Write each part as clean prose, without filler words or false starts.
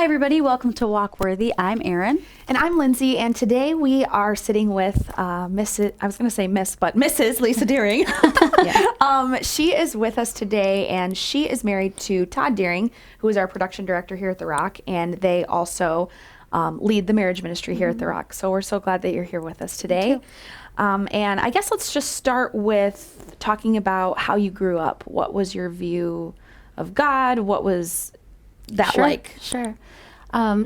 Hi, everybody. Welcome to Walk Worthy. I'm Erin. And I'm Lindsay, and today we are sitting with Mrs. Lisa Deering. She is with us today, and she is married to Todd Deering, who is our production director here at The Rock, and they also lead the marriage ministry here at The Rock. So we're so glad that you're here with us today. And I guess let's just start with talking about how you grew up. What was your view of God? What was that like? Sure.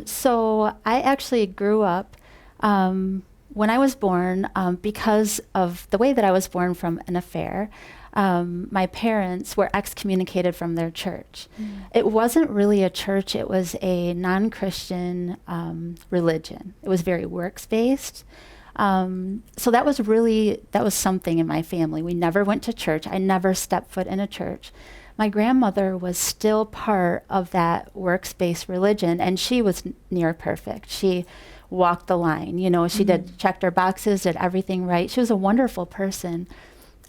So I actually grew up when I was born, because of the way that I was born from an affair. My parents were excommunicated from their church. It wasn't really a church. It was a non-Christian religion. It was very works-based. So that was something in my family. We never went to church. I never stepped foot in a church. My grandmother was still part of that works-based religion, and she was near perfect. She walked the line, she checked her boxes, did everything right. She was a wonderful person.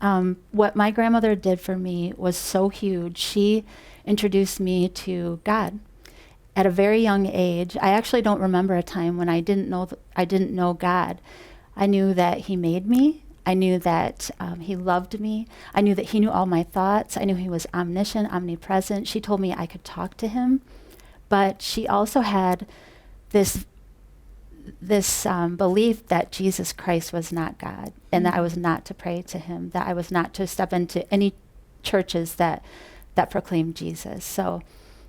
What my grandmother did for me was so huge. She introduced me to God at a very young age. I actually don't remember a time when I didn't know God. I knew that he made me. I knew that he loved me. I knew that he knew all my thoughts. I knew he was omniscient, omnipresent. She told me I could talk to him. But she also had this belief that Jesus Christ was not God, and that I was not to pray to him, that I was not to step into any churches that proclaimed Jesus. So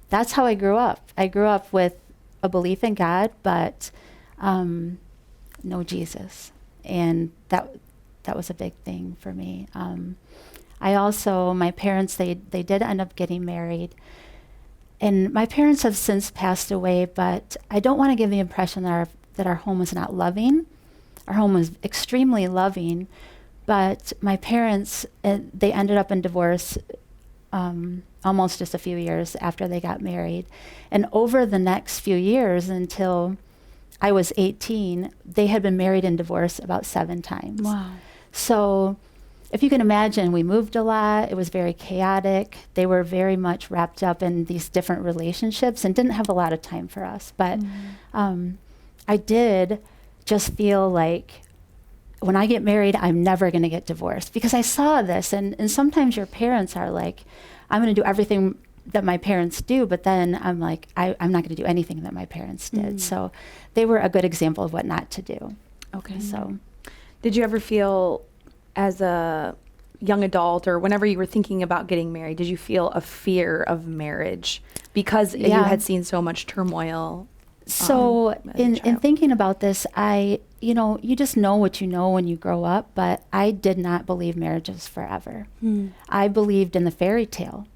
that's how I grew up. I grew up with a belief in God, but no Jesus. And that was a big thing for me. My parents, they did end up getting married. And my parents have since passed away, but I don't want to give the impression that our home was not loving. Our home was extremely loving, but my parents, they ended up in divorce almost just a few years after they got married. And over the next few years until I was 18, they had been married and divorced about 7 times. Wow. So if you can imagine, we moved a lot. It was very chaotic. They were very much wrapped up in these different relationships and didn't have a lot of time for us. But I did just feel like when I get married, I'm never going to get divorced, because I saw this. And sometimes your parents are like, I'm going to do everything that my parents do, but then I'm like, I'm not going to do anything that my parents did. So they were a good example of what not to do. Okay. So did you ever feel, as a young adult or whenever you were thinking about getting married, did you feel a fear of marriage because you had seen so much turmoil? So in thinking about this, you just know what you know when you grow up, but I did not believe marriage is forever. I believed in the fairy tale.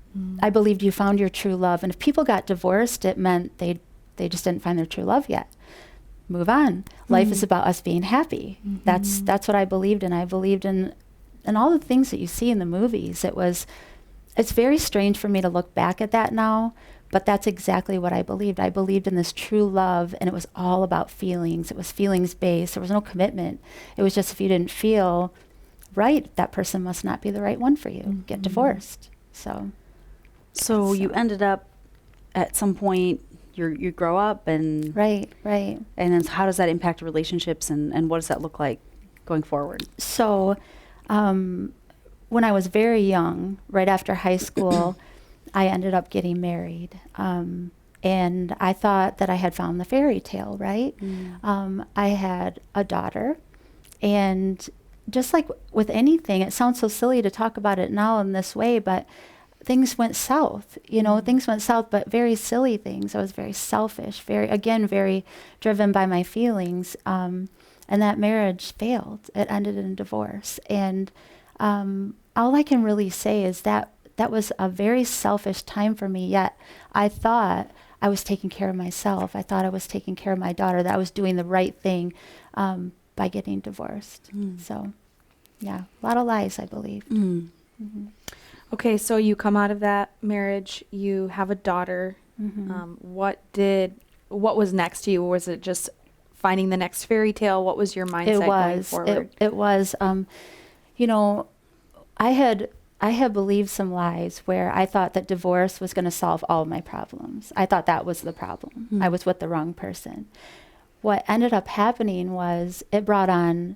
I believed you found your true love. And if people got divorced, it meant they just didn't find their true love yet. Move on. Life is about us being happy. That's what I believed in. I believed in all the things that you see in the movies. It's very strange for me to look back at that now, but that's exactly what I believed. I believed in this true love, and it was all about feelings. It was feelings-based. There was no commitment. It was just, if you didn't feel right, that person must not be the right one for you. Get divorced. So you ended up at some point, you grow up and right. And then how does that impact relationships, and what does that look like going forward? So when I was very young, right after high school, I ended up getting married. And I thought that I had found the fairy tale, right? I had a daughter, and just like with anything, it sounds so silly to talk about it now in this way, but things went south, things went south, but very silly things. I was very selfish, very driven by my feelings. And that marriage failed. It ended in divorce. And all I can really say is that was a very selfish time for me, yet I thought I was taking care of myself. I thought I was taking care of my daughter, that I was doing the right thing by getting divorced. So, yeah, a lot of lies, I believe. Okay, so you come out of that marriage, you have a daughter. What was next to you? Was it just finding the next fairy tale? What was your mindset going forward? It was. I I had believed some lies where I thought that divorce was going to solve all of my problems. I thought that was the problem. I was with the wrong person. What ended up happening was it brought on,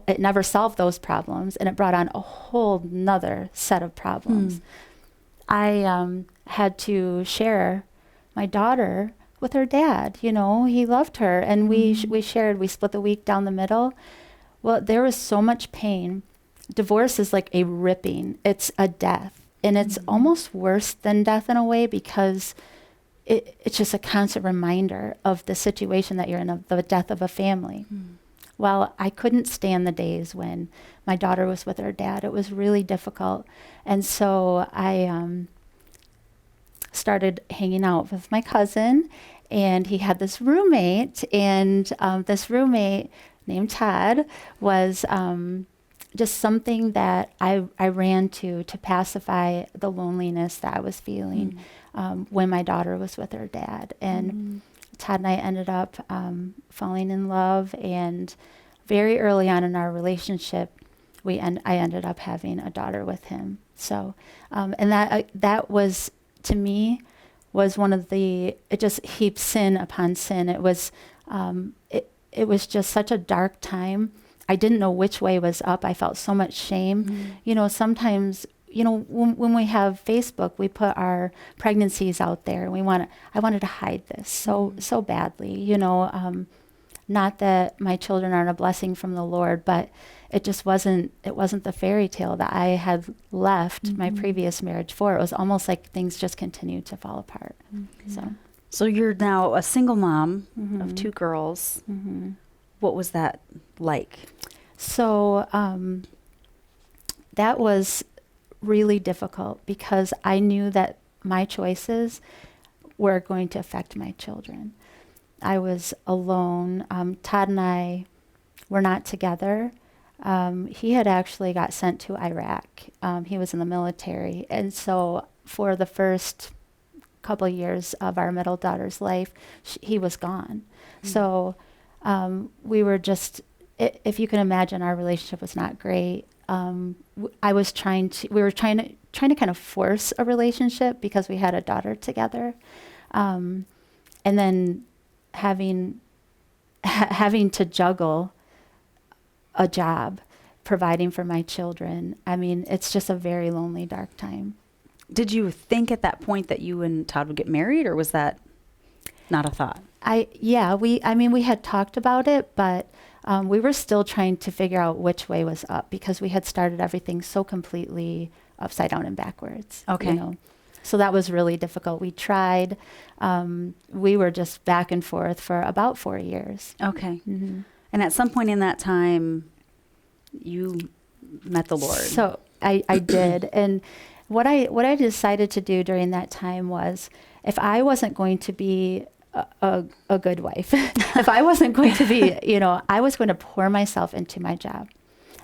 it never solved those problems, and it brought on a whole nother set of problems. I had to share my daughter with her dad. You know, he loved her, and we shared, we split the week down the middle. Well, there was so much pain. Divorce is like a ripping. It's a death. And it's almost worse than death in a way, because it's just a constant reminder of the situation that you're in, of the death of a family. Well, I couldn't stand the days when my daughter was with her dad. It was really difficult. And so I started hanging out with my cousin, and he had this roommate, and this roommate named Todd was just something that I ran to pacify the loneliness that I was feeling when my daughter was with her dad. And Todd and I ended up falling in love, and very early on in our relationship, I ended up having a daughter with him. So, and that was, to me, was one of it just heaped sin upon sin. It was just such a dark time. I didn't know which way was up. I felt so much shame. You know, sometimes, you know, when we have Facebook, we put our pregnancies out there. I wanted to hide this so badly, you know, not that my children aren't a blessing from the Lord, but it just wasn't the fairy tale that I had left my previous marriage for. It was almost like things just continued to fall apart. So you're now a single mom of 2 girls. What was that like? So that was really difficult, because I knew that my choices were going to affect my children. I was alone. Todd and I were not together. He had actually got sent to Iraq. He was in the military. And so for the first couple of years of our middle daughter's life, he was gone. So we were just, if you can imagine, our relationship was not great. We were trying to kind of force a relationship because we had a daughter together. And then having to juggle a job, providing for my children. I mean, it's just a very lonely, dark time. Did you think at that point that you and Todd would get married, or was that not a thought? We had talked about it, but we were still trying to figure out which way was up, because we had started everything so completely upside down and backwards. Okay. You know? So that was really difficult. We tried. We were just back and forth for about 4 years. Okay. And at some point in that time, you met the Lord. So I did. And what I decided to do during that time was, if I wasn't going to be a good wife, if I wasn't going to be, you know, I was going to pour myself into my job.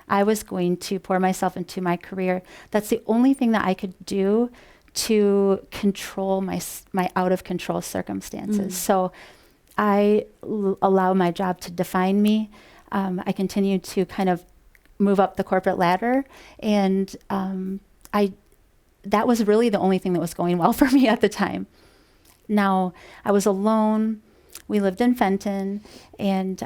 I was going to pour myself into my career. That's the only thing that I could do to control my out of control circumstances. So I allow my job to define me. I continued to kind of move up the corporate ladder, and that was really the only thing that was going well for me at the time. Now, I was alone. We lived in Fenton, and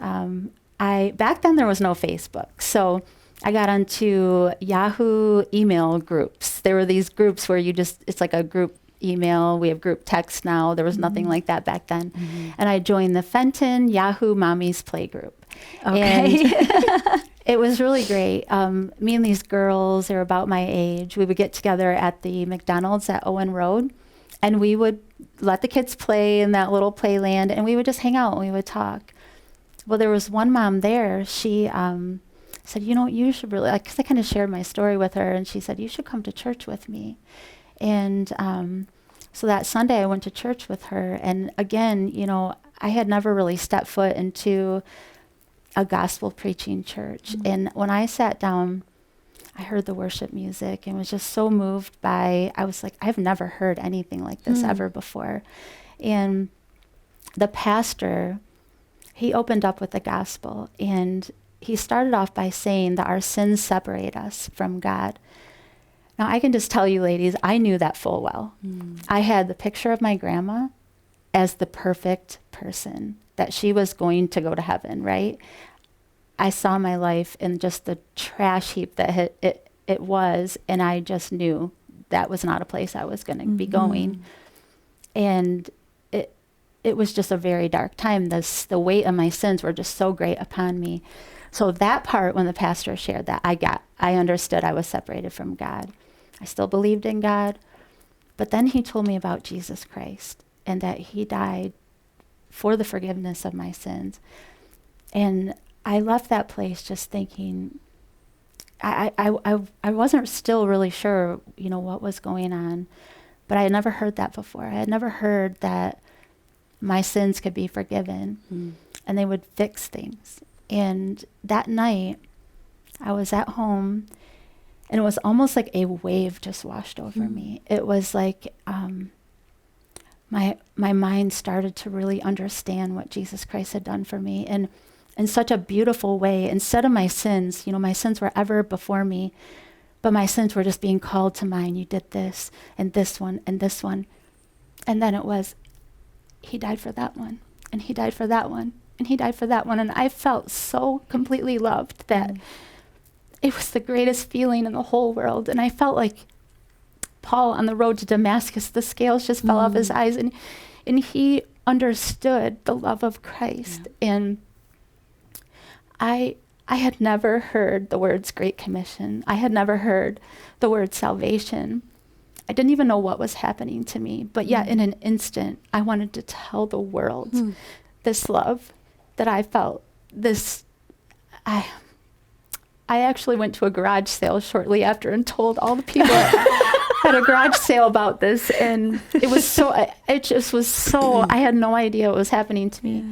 back then there was no Facebook. So I got onto Yahoo email groups. There were these groups where it's like a group email. We have group text now. There was nothing like that back then. And I joined the Fenton Yahoo Mommies Play group. Okay. And it was really great. Me and these girls, they were about my age. We would get together at the McDonald's at Owen Road, and we would let the kids play in that little playland, and we would just hang out and we would talk. Well, there was one mom there. She said, you know, you should really, because I kind of shared my story with her, and she said, you should come to church with me. And so that Sunday I went to church with her. And again, you know, I had never really stepped foot into a gospel preaching church. And when I sat down, I heard the worship music and was just so moved by, I was like, I've never heard anything like this ever before. And the pastor, he opened up with the gospel, and he started off by saying that our sins separate us from God. Now, I can just tell you, ladies, I knew that full well. I had the picture of my grandma as the perfect person, that she was going to go to heaven, right? I saw my life in just the trash heap that it was, and I just knew that was not a place I was going to be going. And it was just a very dark time. The weight of my sins were just so great upon me. So that part, when the pastor shared that, I understood I was separated from God. I still believed in God. But then he told me about Jesus Christ and that he died for the forgiveness of my sins. And I left that place just thinking, I wasn't still really sure, what was going on. But I had never heard that before. I had never heard that my sins could be forgiven and they would fix things. And that night, I was at home, and it was almost like a wave just washed over me. It was like my mind started to really understand what Jesus Christ had done for me, and in such a beautiful way. Instead of my sins, my sins were ever before me, but my sins were just being called to mind. You did this, and this one, and this one. And then it was, he died for that one, and he died for that one, and he died for that one. And I felt so completely loved that it was the greatest feeling in the whole world. And I felt like Paul on the road to Damascus, the scales just fell off his eyes, and he understood the love of Christ. And I had never heard the words Great Commission. I had never heard the word salvation. I didn't even know what was happening to me, but yet in an instant, I wanted to tell the world this love that I felt. I actually went to a garage sale shortly after and told all the people at a garage sale about this, and it was so, I had no idea what was happening to me.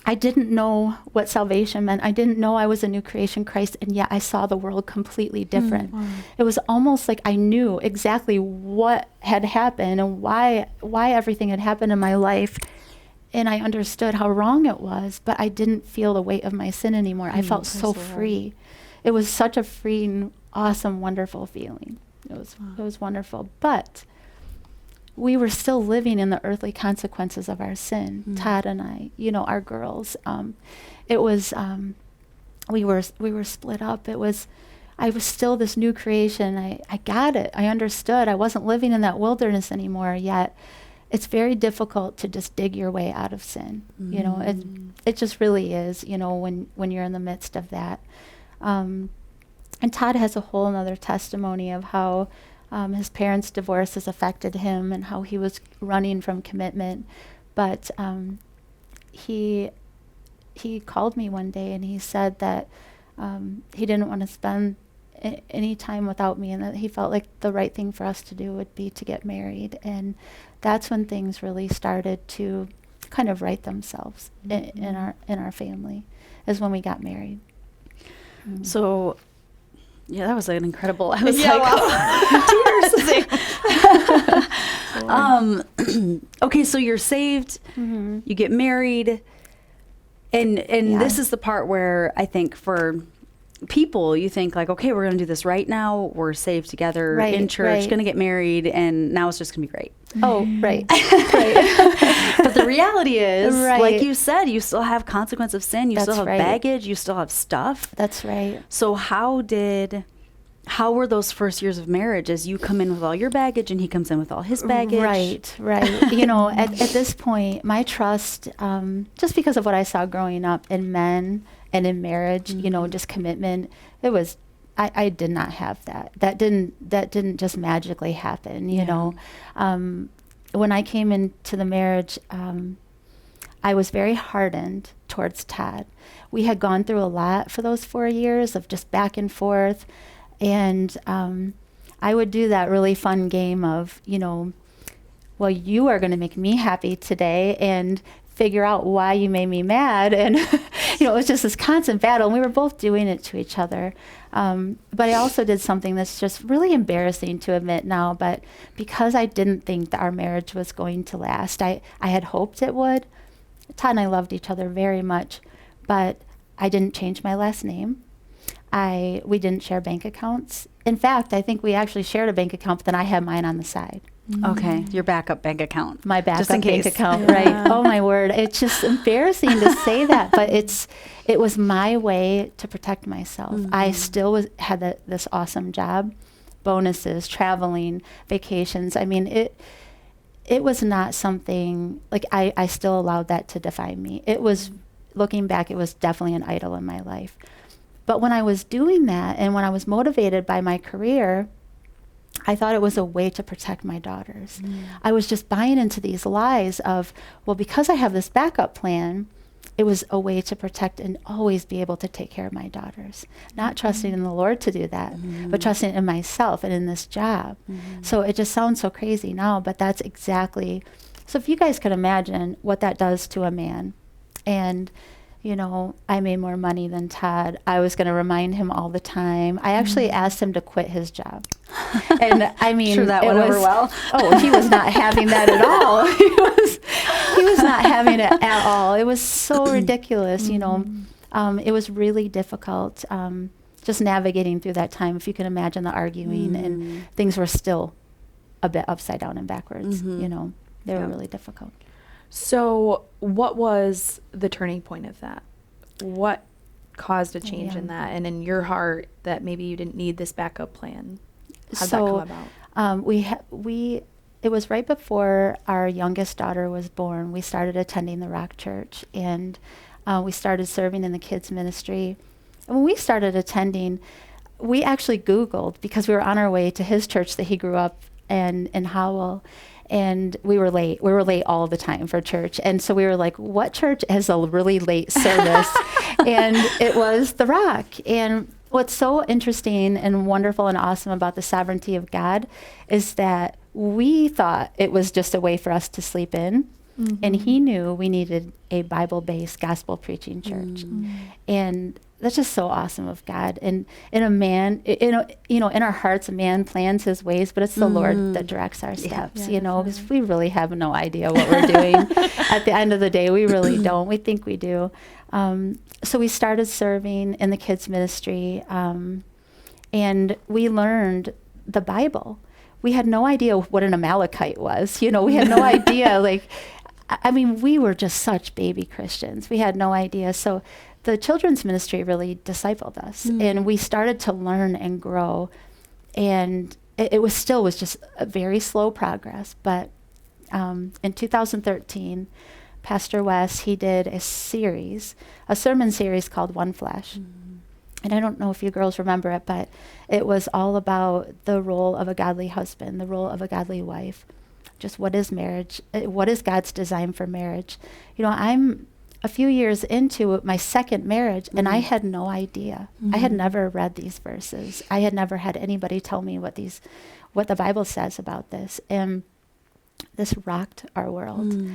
I didn't know what salvation meant. I didn't know I was a new creation in Christ, and yet I saw the world completely different. It was almost like I knew exactly what had happened and why everything had happened in my life, and I understood how wrong it was, but I didn't feel the weight of my sin anymore. I felt so free. It was such a freeing, awesome, wonderful feeling. It was wonderful. But we were still living in the earthly consequences of our sin. Todd and I, our girls. It was, we were split up. I was still this new creation. I got it. I understood. I wasn't living in that wilderness anymore, yet it's very difficult to just dig your way out of sin. It just really is, when you're in the midst of that. And Todd has a whole another testimony of how his parents' divorce has affected him and how he was running from commitment. But he called me one day and he said that he didn't want to spend any time without me, and that he felt like the right thing for us to do would be to get married. And that's when things really started to kind of right themselves in our family, is when we got married. So yeah, that was an incredible. I was tears. Okay, so you're saved, you get married, and this is the part where I think for people, you think like, okay, we're going to do this right now. We're saved together in church, going to get married, and now it's just going to be great. Oh, right. But the reality is, like you said, you still have consequence of sin. You still have baggage. You still have stuff. That's right. So how were those first years of marriage as you come in with all your baggage and he comes in with all his baggage? Right. At this point, my trust, just because of what I saw growing up in men and in marriage, just commitment, I did not have that. That didn't just magically happen, When I came into the marriage, I was very hardened towards Todd. We had gone through a lot for those 4 years of just back and forth. And I would do that really fun game of, well, you are going to make me happy today and figure out why you made me mad. And, it was just this constant battle. And we were both doing it to each other. But I also did something that's just really embarrassing to admit now. But because I didn't think that our marriage was going to last, I had hoped it would. Todd and I loved each other very much. But I didn't change my last name. We didn't share bank accounts, in fact, I think we actually shared a bank account, but then I had mine on the side. Okay, your backup bank account. My Just in backup bank case. account, right? Oh my word! It's just embarrassing to say that, but it was my way to protect myself. I still had this awesome job, bonuses, traveling, vacations. I mean, it was not something like I still allowed that to define me. It was, looking back, it was definitely an idol in my life. But when I was doing that, and when I was motivated by my career, I thought it was a way to protect my daughters. I was just buying into these lies of, well, because I have this backup plan, it was a way to protect and always be able to take care of my daughters. Not trusting in the Lord to do that, but trusting in myself and in this job. So it just sounds so crazy now, but that's exactly. So if you guys could imagine what that does to a man, and you know, I made more money than Todd. I was going to remind him all the time. I actually asked him to quit his job. And I mean, sure that went over well. Oh, he was not having that at all. He was not having it at all. It was so ridiculous, you know. It was really difficult just navigating through that time. If you can imagine the arguing, and things were still a bit upside down and backwards, you know. They were really difficult. So what was the turning point of that? What caused a change in that, and in your heart that maybe you didn't need this backup plan? How'd that come about? It was right before our youngest daughter was born. We started attending the Rock Church, and we started serving in the kids ministry. And when we started attending, we actually Googled, because we were on our way to his church that he grew up in Howell. And we were late. We were late all the time for church. And so we were like, what church has a really late service? And it was the Rock. And what's so interesting and wonderful and awesome about the sovereignty of God is that we thought it was just a way for us to sleep in. And he knew we needed a Bible-based gospel preaching church. And that's just so awesome of God. And in a man, in our hearts, a man plans his ways, but it's the Lord that directs our steps, you know, because we really have no idea what we're doing. At the end of the day, we really don't. We think we do. So we started serving in the kids ministry, and we learned the Bible. We had no idea what an Amalekite was. You know, we had no idea, like, I mean, we were just such baby Christians. We had no idea. So the children's ministry really discipled us, and we started to learn and grow. And it was just a very slow progress. But in 2013, Pastor Wes, he did a sermon series called One Flesh. And I don't know if you girls remember it, but it was all about the role of a godly husband, the role of a godly wife. Just what is marriage? What is God's design for marriage? You know, I'm a few years into my second marriage, and I had no idea. I had never read these verses. I had never had anybody tell me what the Bible says about this. And this rocked our world.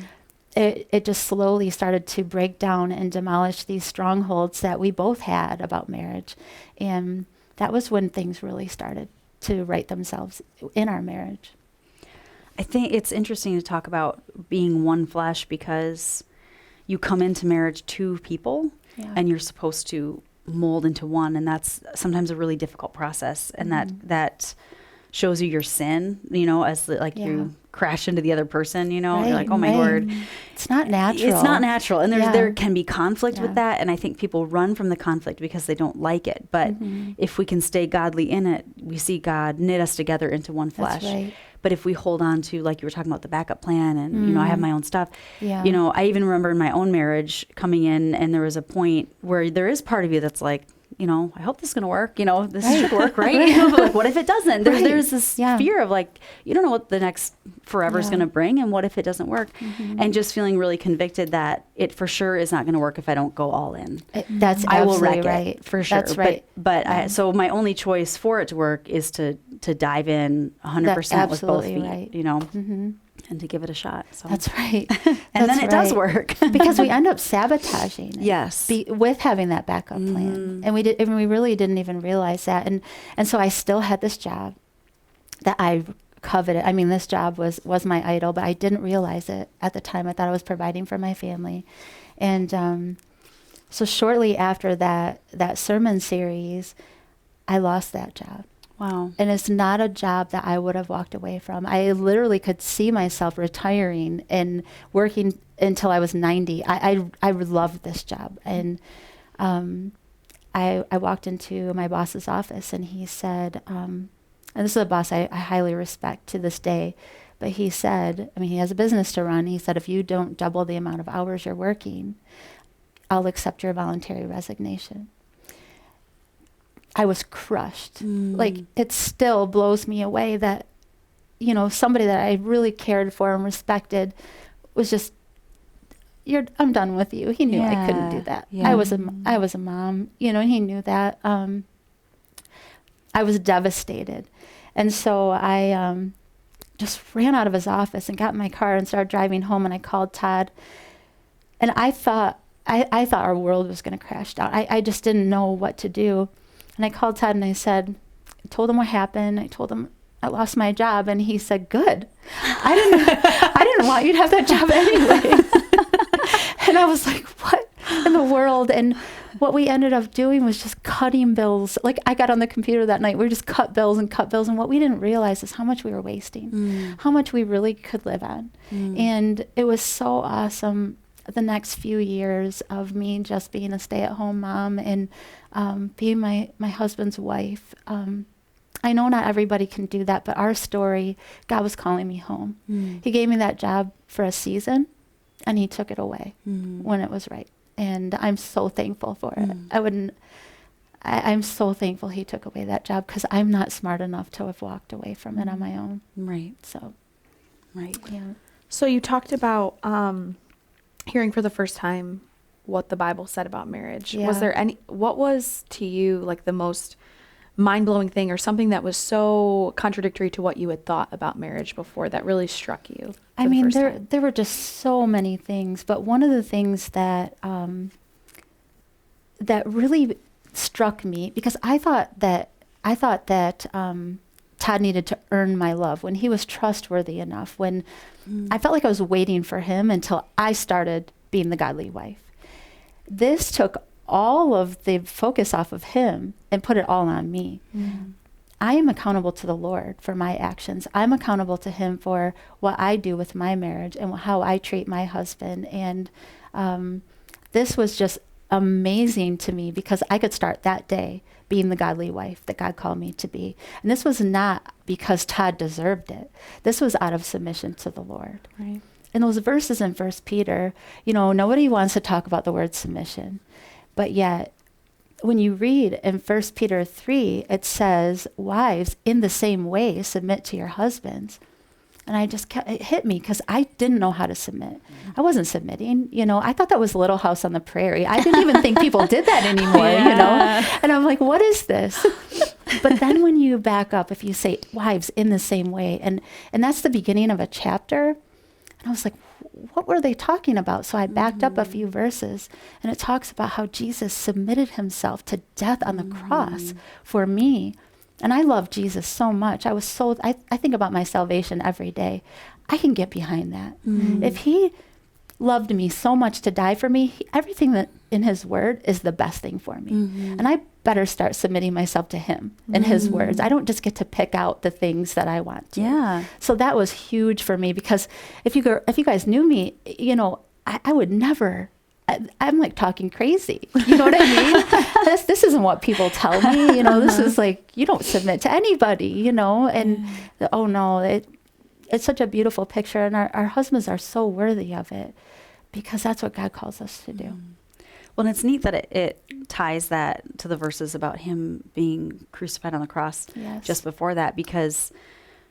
It just slowly started to break down and demolish these strongholds that we both had about marriage. And that was when things really started to right themselves in our marriage. I think it's interesting to talk about being one flesh, because you come into marriage two people, and you're supposed to mold into one, and that's sometimes a really difficult process, and that shows you your sin, you know, as you crash into the other person, you know, you're like, oh my word. It's not natural. It's not natural. And there can be conflict with that. And I think people run from the conflict because they don't like it. But if we can stay godly in it, we see God knit us together into one flesh. That's right. But if we hold on to, like you were talking about, the backup plan, and, you know, I have my own stuff, you know, I even remember in my own marriage coming in, and there was a point where there is part of you that's like, you know, I hope this is going to work. You know, this should work, right? You know, but like, what if it doesn't? There's this fear of like, you don't know what the next forever is going to bring, and what if it doesn't work? And just feeling really convicted that it for sure is not going to work if I don't go all in. That's I will absolutely wreck right. it for sure. That's right. But so my only choice for it to work is to dive in 100% with both feet, right. you know, and to give it a shot. So. That's right. And then it does work. Because we end up sabotaging it. Yes. With having that backup plan. And we really didn't even realize that. And so I still had this job that I coveted. I mean, this job was my idol, but I didn't realize it at the time. I thought I was providing for my family. And so shortly after that sermon series, I lost that job. Wow. And it's not a job that I would have walked away from. I literally could see myself retiring and working until I was 90. I loved this job. And I walked into my boss's office, and he said, and this is a boss I highly respect to this day, but he said, I mean, he has a business to run. He said, if you don't double the amount of hours you're working, I'll accept your voluntary resignation. I was crushed. Like, it still blows me away that, you know, somebody that I really cared for and respected was just, I'm done with you. He knew I couldn't do that. Yeah. I was a mom, you know, and he knew that. I was devastated. And so I just ran out of his office and got in my car and started driving home, and I called Todd. And I thought our world was going to crash down. I just didn't know what to do. And I called Todd and I told him what happened. I told him I lost my job, and he said, good. I didn't want you to have that job anyway. And I was like, what in the world? And what we ended up doing was just cutting bills. Like, I got on the computer that night. We just cut bills. And what we didn't realize is how much we were wasting, how much we really could live on. And it was so awesome, the next few years of me just being a stay-at-home mom and being my husband's wife. I know not everybody can do that, but our story, God was calling me home. He gave me that job for a season, and he took it away when it was right. And I'm so thankful for it. I'm so thankful he took away that job, because I'm not smart enough to have walked away from it on my own. Right. So, Right. yeah. So you talked about hearing for the first time what the Bible said about marriage. Yeah. What was to you like the most mind-blowing thing, or something that was so contradictory to what you had thought about marriage before that really struck you? I mean, there were just so many things, but one of the things that that really struck me, because I thought that Todd needed to earn my love, when he was trustworthy enough, when I felt like I was waiting for him until I started being the godly wife. This took all of the focus off of him and put it all on me. I am accountable to the Lord for my actions. I'm accountable to him for what I do with my marriage and how I treat my husband. And this was just amazing to me, because I could start that day being the godly wife that God called me to be. And this was not because Todd deserved it. This was out of submission to the Lord. Right. And those verses in 1 Peter, you know, nobody wants to talk about the word submission. But yet, when you read in 1 Peter 3, it says, wives, in the same way, submit to your husbands. And it hit me, because I didn't know how to submit. I wasn't submitting, you know. I thought that was Little House on the Prairie. I didn't even think people did that anymore, you know. And I'm like, what is this? But then when you back up, if you say, wives, in the same way, and that's the beginning of a chapter, and I was like, what were they talking about? So I backed up a few verses, and it talks about how Jesus submitted himself to death on the cross for me. And I love Jesus so much. I think about my salvation every day. I can get behind that. If he loved me so much to die for me, everything that in his word is the best thing for me. And I better start submitting myself to him and his words. I don't just get to pick out the things that I want to. Yeah. So that was huge for me, because if you guys knew me, you know, I would never, I'm like talking crazy. You know what I mean? This isn't what people tell me. You know, this is like, you don't submit to anybody, you know, and oh no, it's such a beautiful picture, and our husbands are so worthy of it, because that's what God calls us to do. Well, and it's neat that it ties that to the verses about him being crucified on the cross just before that, because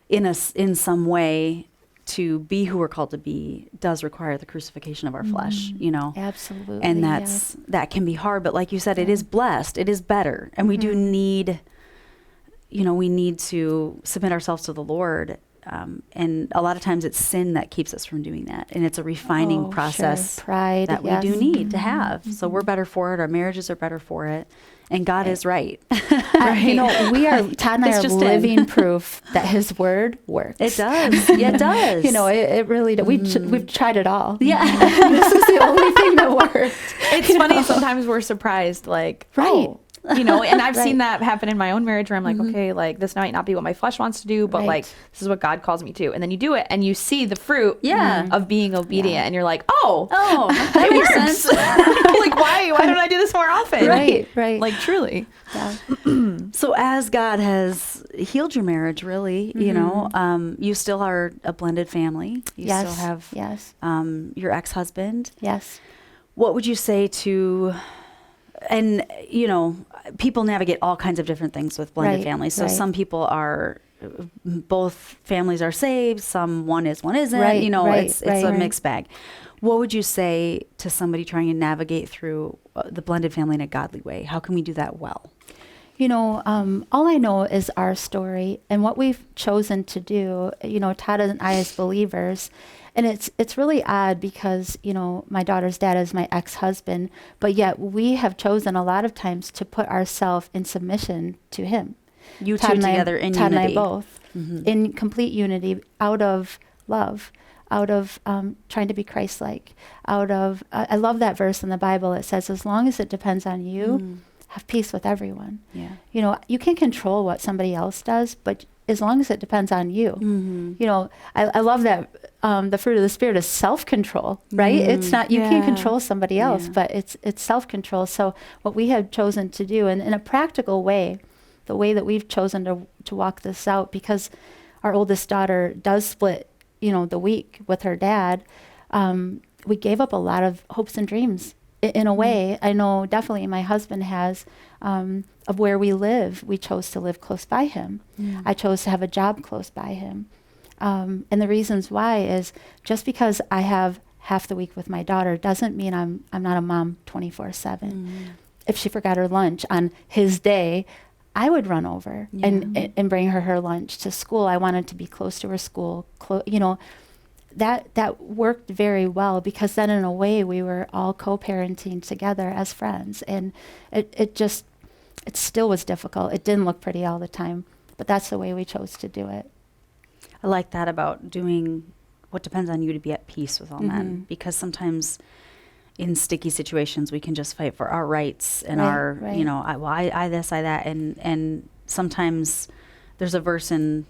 in some way, to be who we're called to be does require the crucifixion of our flesh, you know? Absolutely. And that can be hard, but like you said, it is blessed, it is better. And we do need, you know, we need to submit ourselves to the Lord. And a lot of times it's sin that keeps us from doing that. And it's a refining process Pride, that we do need to have. So we're better for it. Our marriages are better for it. And God is right. You know, Todd and I are living proof that his word works. It does. Yeah, it does. You know, it really does. We've tried it all. Yeah. This is the only thing that worked. It's funny, sometimes we're surprised, like, right. oh, you know, and I've seen that happen in my own marriage where I'm like, okay, like this might not be what my flesh wants to do, but like this is what God calls me to. And then you do it and you see the fruit of being obedient and you're like, oh, that it makes works. sense. Like, why don't I do this more often? Right. Like truly. Yeah. So as God has healed your marriage, really, you know, you still are a blended family. You still have your ex-husband. Yes. What would you say to, and, you know, people navigate all kinds of different things with blended families. So some people are, both families are saved, one is, one isn't, you know, it's a mixed bag. What would you say to somebody trying to navigate through the blended family in a godly way? How can we do that well? You know, all I know is our story and what we've chosen to do, you know, Todd and I as believers. And it's really odd because, you know, my daughter's dad is my ex-husband, but yet we have chosen a lot of times to put ourselves in submission to him. You two together in Todd unity. and I both, in complete unity, out of love, out of trying to be Christ-like, out of, I love that verse in the Bible. It says, as long as it depends on you, have peace with everyone. Yeah. You know, you can control what somebody else does, but as long as it depends on you. You know, I love that the fruit of the Spirit is self-control, right? It's not, you can't control somebody else, but it's self-control. So what we have chosen to do, and in a practical way, the way that we've chosen to walk this out, because our oldest daughter does split, you know, the week with her dad, we gave up a lot of hopes and dreams. In a way, I know definitely my husband has, of where we live. We chose to live close by him. I chose to have a job close by him. And the reasons why is just because I have half the week with my daughter doesn't mean I'm not a mom 24/7. If she forgot her lunch on his day, I would run over and bring her lunch to school. I wanted to be close to her school, you know. That worked very well because then in a way we were all co-parenting together as friends, and it still was difficult. It didn't look pretty all the time, but that's the way we chose to do it. I like that about doing what depends on you to be at peace with all men, because sometimes in sticky situations we can just fight for our rights and you know, I this, I that, and sometimes there's a verse in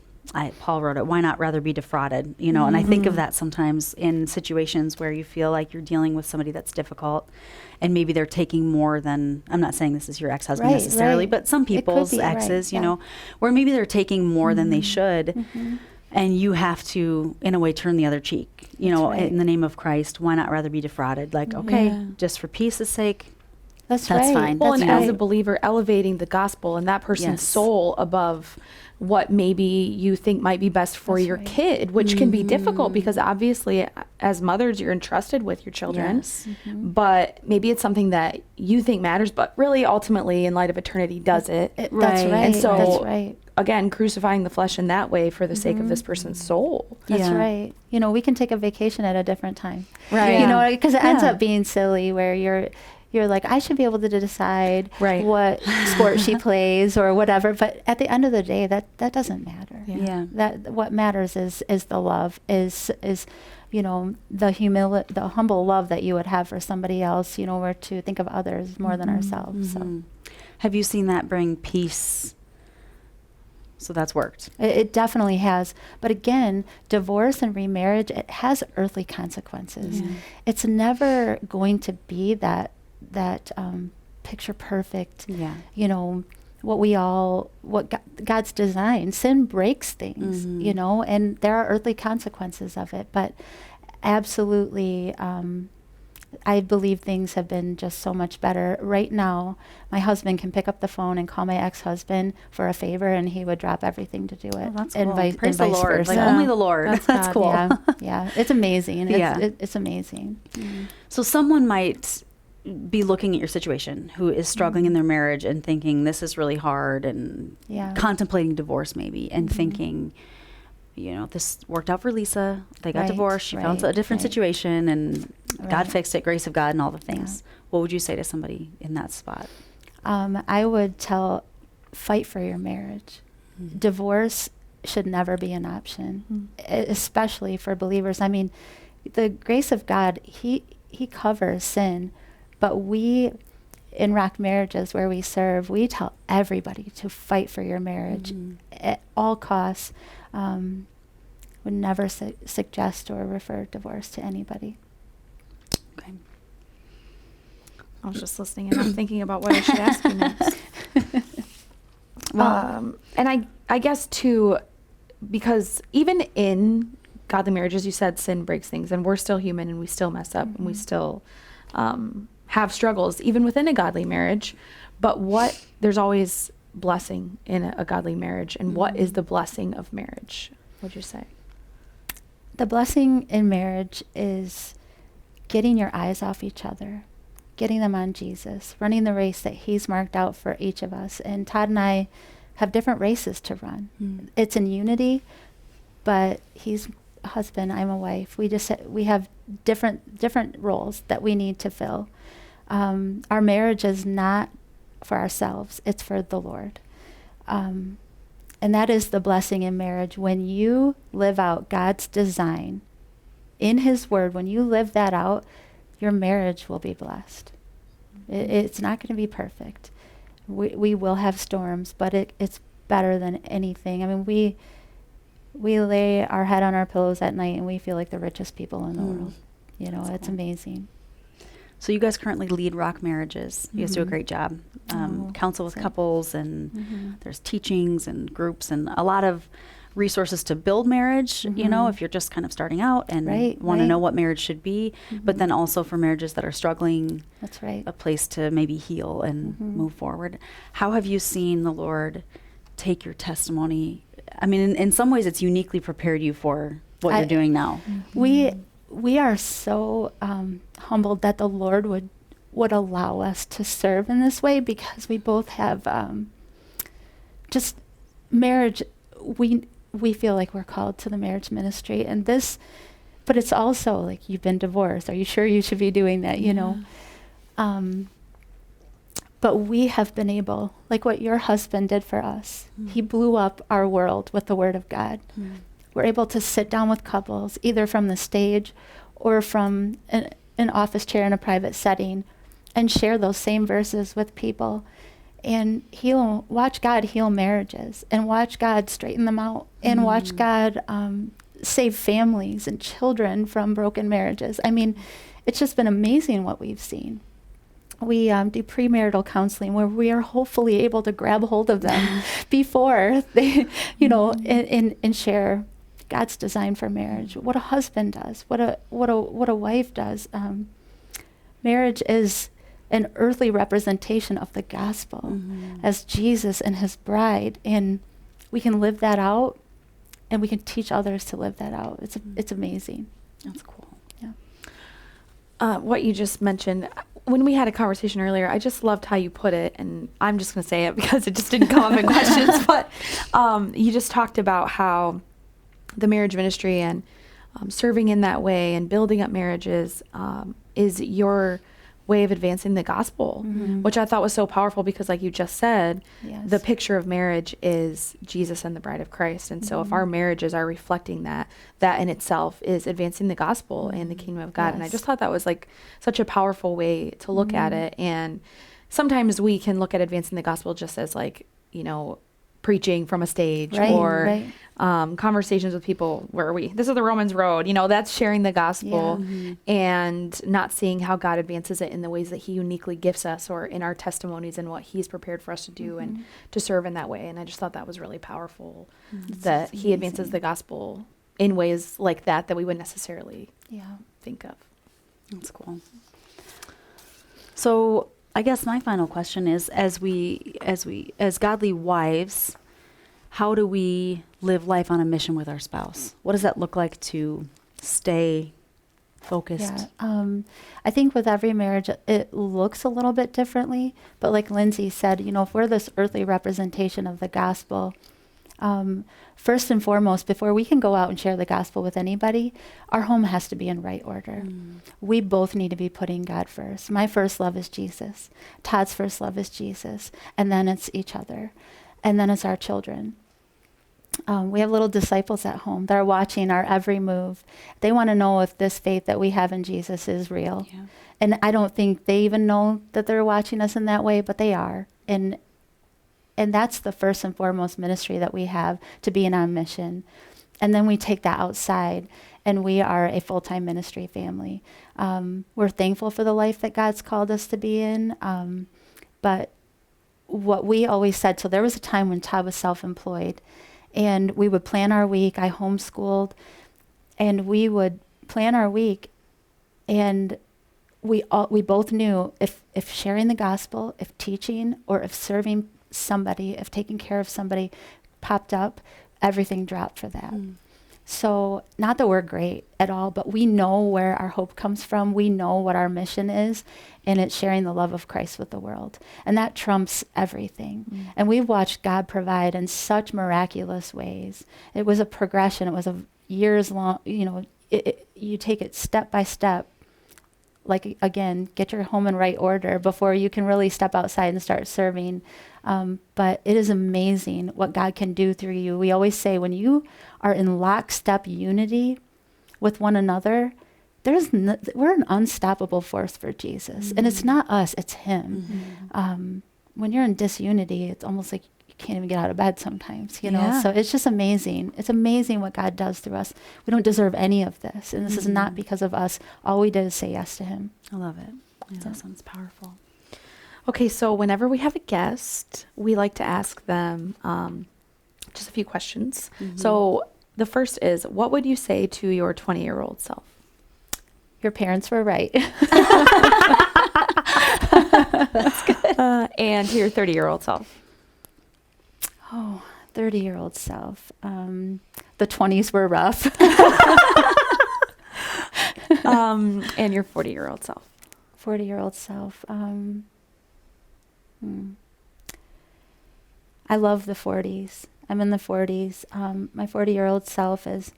Paul wrote it, why not rather be defrauded, you know, and I think of that sometimes in situations where you feel like you're dealing with somebody that's difficult and maybe they're taking more than, I'm not saying this is your ex-husband necessarily, but some people's exes, you know, where maybe they're taking more than they should, and you have to, in a way, turn the other cheek, you know, in the name of Christ. Why not rather be defrauded? Like, okay, just for peace' sake, that's fine. Well, that's and fine. as a believer, elevating the gospel and that person's soul above what maybe you think might be best for your kid, which can be difficult because obviously as mothers, you're entrusted with your children, but maybe it's something that you think matters, but really ultimately in light of eternity does it. That's right. And so that's right. Again, crucifying the flesh in that way for the sake of this person's soul. That's right. You know, we can take a vacation at a different time. Right. You know, because it ends up being silly where you're like, I should be able to decide what sport she plays or whatever. But at the end of the day, that doesn't matter. That what matters is the love, is you know, the humble love that you would have for somebody else. You know, we're to think of others more than ourselves. So, have you seen that bring peace? So that's worked. It definitely has. But again, divorce and remarriage, it has earthly consequences. It's never going to be that picture perfect, you know, what God's designed. Sin breaks things, you know, and there are earthly consequences of it. But absolutely, I believe things have been just so much better. Right now, my husband can pick up the phone and call my ex-husband for a favor, and he would drop everything to do it. Oh, that's and cool. Praise the Lord. versa. Like only the Lord. That's cool. Yeah, it's amazing. It's amazing. So someone might be looking at your situation who is struggling in their marriage and thinking this is really hard and contemplating divorce maybe and thinking, you know, this worked out for Lisa. They got divorced. She found a different situation and God fixed it, grace of God and all the things. What would you say to somebody in that spot? I would fight for your marriage. Divorce should never be an option, especially for believers. I mean, the grace of God, he covers sin, but we in Rock Marriages where we serve, we tell everybody to fight for your marriage at all costs. Would never suggest or refer divorce to anybody. Okay. I was just listening and I'm thinking about what I should ask you next. And I guess too, because even in godly marriages, you said sin breaks things, and we're still human and we still mess up and we still have struggles even within a godly marriage. But there's always blessing in a godly marriage. And what is the blessing of marriage, would you say? The blessing in marriage is getting your eyes off each other, getting them on Jesus, running the race that he's marked out for each of us. And Todd and I have different races to run. It's in unity, but he's a husband, I'm a wife. We have different roles that we need to fill. Our marriage is not for ourselves, it's for the Lord. And that is the blessing in marriage. When you live out God's design in his word, when you live that out, your marriage will be blessed. It's not going to be perfect. We will have storms, but it's better than anything. I mean, we lay our head on our pillows at night and we feel like the richest people in the world. That's it's cool. Amazing. So you guys currently lead Rock Marriages. You guys do a great job. Counsel with couples, and there's teachings and groups and a lot of resources to build marriage, if you're just kind of starting out and want to know what marriage should be, but then also for marriages that are struggling, that's right, a place to maybe heal and move forward. How have you seen the Lord take your testimony? I mean, in some ways it's uniquely prepared you for what you're doing now. We are so humbled that the Lord would allow us to serve in this way, because we both have just marriage. We feel like we're called to the marriage ministry, and this, but it's also like, you've been divorced. Are you sure you should be doing that? But we have been able, like what your husband did for us. He blew up our world with the Word of God. We're able to sit down with couples, either from the stage or from an office chair in a private setting, and share those same verses with people, and watch God heal marriages, and watch God straighten them out, and watch God save families and children from broken marriages. I mean, it's just been amazing what we've seen. We do premarital counseling where we are hopefully able to grab hold of them before they, and share God's design for marriage. What a husband does, what a wife does. Marriage is an earthly representation of the gospel as Jesus and his bride, and we can live that out, and we can teach others to live that out. It's amazing. That's cool. Yeah. What you just mentioned, when we had a conversation earlier, I just loved how you put it, and I'm just going to say it because it just didn't come up in questions, but you just talked about how the marriage ministry and serving in that way and building up marriages is your way of advancing the gospel, which I thought was so powerful, because like you just said, the picture of marriage is Jesus and the bride of Christ. And so if our marriages are reflecting that in itself is advancing the gospel and the kingdom of God. And I just thought that was like such a powerful way to look at it. And sometimes we can look at advancing the gospel just as like, preaching from a stage or conversations with people where this is the Romans road, that's sharing the gospel and not seeing how God advances it in the ways that he uniquely gifts us, or in our testimonies and what he's prepared for us to do and to serve in that way. And I just thought that was really powerful, that he advances the gospel in ways like that we wouldn't necessarily think of. That's cool. So I guess my final question is, as godly wives, how do we live life on a mission with our spouse? What does that look like to stay focused? I think with every marriage, it looks a little bit differently. But like Lindsay said, if we're this earthly representation of the gospel, first and foremost, before we can go out and share the gospel with anybody, our home has to be in right order. We both need to be putting God first. My first love is Jesus. Todd's first love is Jesus. And then it's each other. And then it's our children. we have little disciples at home that are watching our every move. They want to know if this faith that we have in Jesus is real. Yeah. And I don't think they even know that they're watching us in that way, but they are. And that's the first and foremost ministry that we have, to be on mission. And then we take that outside, and we are a full-time ministry family. We're thankful for the life that God's called us to be in. But what we always said, so there was a time when Todd was self-employed, and we would plan our week. I homeschooled, and we would plan our week, and we both knew if sharing the gospel, if teaching, or if serving somebody, if taking care of somebody popped up, everything dropped for that. So not that we're great at all, but we know where our hope comes from. We know what our mission is, and it's sharing the love of Christ with the world. And that trumps everything. And we've watched God provide in such miraculous ways. It was a progression. It was a years long, you take it step by step. Like, again, get your home in right order before you can really step outside and start serving. But it is amazing what God can do through you. We always say, when you are in lockstep unity with one another, we're an unstoppable force for Jesus. And it's not us, it's him. When you're in disunity, it's almost like you can't even get out of bed sometimes, you know? Yeah. So it's just amazing. It's amazing what God does through us. We don't deserve any of this. And this is not because of us. All we did is say yes to him. I love it. Yeah, that sounds powerful. Okay, so whenever we have a guest, we like to ask them just a few questions. So the first is, what would you say to your 20-year-old self? Your parents were right. That's good. And to your 30-year-old self? Oh, 30-year-old self. The 20s were rough. And your 40-year-old self? 40-year-old self. I love the 40s. I'm in the 40s. My 40-year-old self is,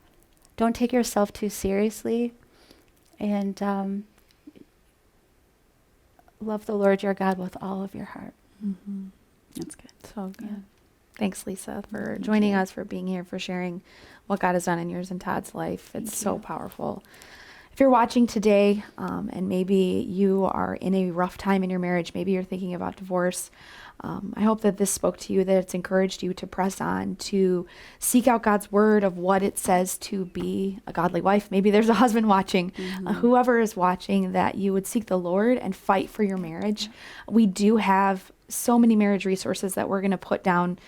don't take yourself too seriously, and love the Lord your God with all of your heart. That's good. So good. Yeah. Thanks, Lisa, for Thank joining you. us, for being here, for sharing what God has done in yours and Todd's life. It's Thank so you. powerful. If you're watching today, and maybe you are in a rough time in your marriage, maybe you're thinking about divorce, I hope that this spoke to you, that it's encouraged you to press on, to seek out God's word of what it says to be a godly wife. Maybe there's a husband watching, whoever is watching, that you would seek the Lord and fight for your marriage. We do have so many marriage resources that we're going to put down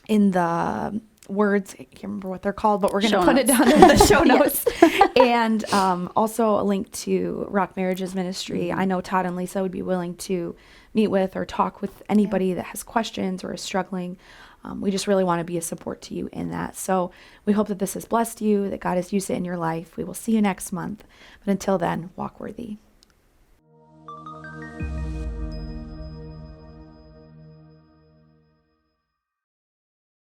in the words. I can't remember what they're called, but we're going to put it down in the show notes. And also a link to Rock Marriages Ministry. I know Todd and Lisa would be willing to meet with or talk with anybody that has questions or is struggling. We just really want to be a support to you in that. So we hope that this has blessed you, that God has used it in your life. We will see you next month. But until then, walk worthy.